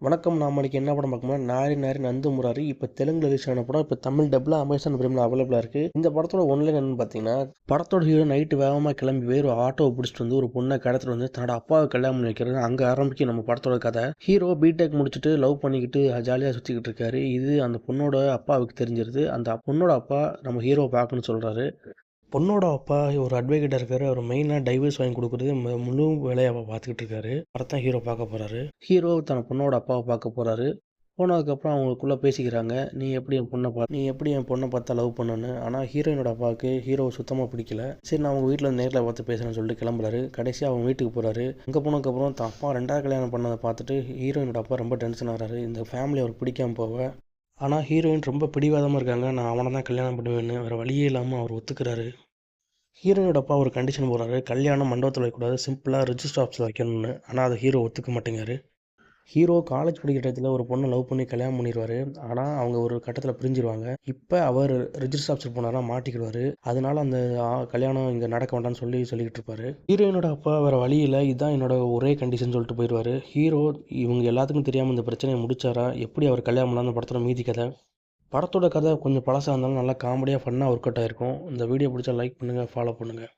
வணக்கம். நாம இன்னைக்கு என்ன படம் பார்க்கணும்னா, நாரி நாரி நந்து முராரி. இப்போ தெலுங்குல ரிலீஸ் ஆன படம் இப்போ தமிழ் டப்ல அமேசான் பிரைம்ல அவைலபிளா இருக்கு. இந்த படத்தோட ஒன்லைன் என்னன்னு பார்த்தீங்கன்னா, படத்தோட ஹீரோ நைட்டு வேகமாக கிளம்பி போய் ஒரு ஆட்டோவை பிடிச்சிட்டு வந்து ஒரு பொண்ணை கடத்திட்டு வந்து தன்னோட அப்பாவை கல்யாணம் பண்ணி வைக்கிறது. அங்கே ஆரம்பிக்கும் நம்ம படத்தோட கதை. ஹீரோ பிடெக் முடிச்சுட்டு லவ் பண்ணிக்கிட்டு ஜாலியாக சுற்றிக்கிட்டு இருக்காரு. இது அந்த பொண்ணோட அப்பாவுக்கு தெரிஞ்சிருது. அந்த பொண்ணோட அப்பா நம்ம ஹீரோவை பார்க்கணும்னு சொல்கிறாரு. பொண்ணோட அப்பா ஒரு அட்வொகேட்டாக இருக்காரு. அவர் மெயினாக டைவர்ஸ் வாங்கி கொடுக்குறது முழு வேலையை பார்த்துக்கிட்டு இருக்காரு. படத்தான் ஹீரோ பார்க்க போகிறாரு. ஹீரோ தன் பொண்ணோட அப்பாவை பார்க்க போகிறாரு. போனதுக்கப்புறம் அவங்களுக்குள்ளே பேசிக்கிறாங்க. நீ எப்படி என் பொண்ணை பார்த்தா லவ் பண்ணணுன்னு. ஆனால் ஹீரோயினோட அப்பாவுக்கு ஹீரோவை சுத்தமாக பிடிக்கல. சரி, நான் அவங்க வீட்டில் நேரில் பார்த்து பேசுகிறேன்னு சொல்லிட்டு கிளம்புறாரு. கடைசியாக அவங்க வீட்டுக்கு போகிறாரு. அங்கே போனதுக்கப்புறம் தான் அப்பா 2வது கல்யாணம் பண்ணதை பார்த்துட்டு ஹீரோயினோட அப்பா ரொம்ப டென்ஷன் ஆகிறாரு. இந்த ஃபேமிலி அவருக்கு பிடிக்காம போக. ஆனால் ஹீரோயின் ரொம்ப பிடிவாதமாக இருக்காங்க. நான் அவனை தான் கல்யாணம் பண்ணுவேன்னு. வேறு வழியே இல்லாமல் அவர் ஒத்துக்கிறாரு. ஹீரோயினோட அப்பா ஒரு கண்டிஷன் போடுறாரு. கல்யாணம் மண்டபத்தில் வைக்கக்கூடாது, சிம்பிளாக ரிஜிஸ்டர் ஆஃபீஸில் வைக்கணும்னு. ஆனால் அதை ஹீரோ ஒத்துக்க மாட்டேங்காரு. ஹீரோ காலேஜ் படிக்கிற இடத்துல ஒரு பொண்ணை லவ் பண்ணி கல்யாணம் பண்ணிடுவார். ஆனால் அவங்க ஒரு கட்டத்தில் பிரிஞ்சிருவாங்க. இப்போ அவர் ரிஜிஸ்டர் ஆஃபீஸர் போனாரா மாட்டிக்கிடுவார். அதனால அந்த கல்யாணம் இங்கே நடக்க வேண்டாம்னு சொல்லிக்கிட்டு இருப்பாரு. ஹீரோயினோட அப்பா வேறு வழியில் இதுதான் என்னோட ஒரே கண்டிஷன் சொல்லிட்டு போயிடுவார். ஹீரோ இவங்க எல்லாத்துக்கும் தெரியாமல் இந்த பிரச்சனையை முடிச்சாரா, எப்படி அவர் கல்யாணம் பண்ணலாம், அந்த படத்தோட மீதி கதை. படத்தோட கதை கொஞ்சம் பழசாக இருந்தாலும் நல்லா காமெடியாக ஃபன்னாக ஒர்க் அவுட் ஆகிருக்கும். இந்த வீடியோ பிடிச்சா லைக் பண்ணுங்கள், ஃபாலோ பண்ணுங்கள்.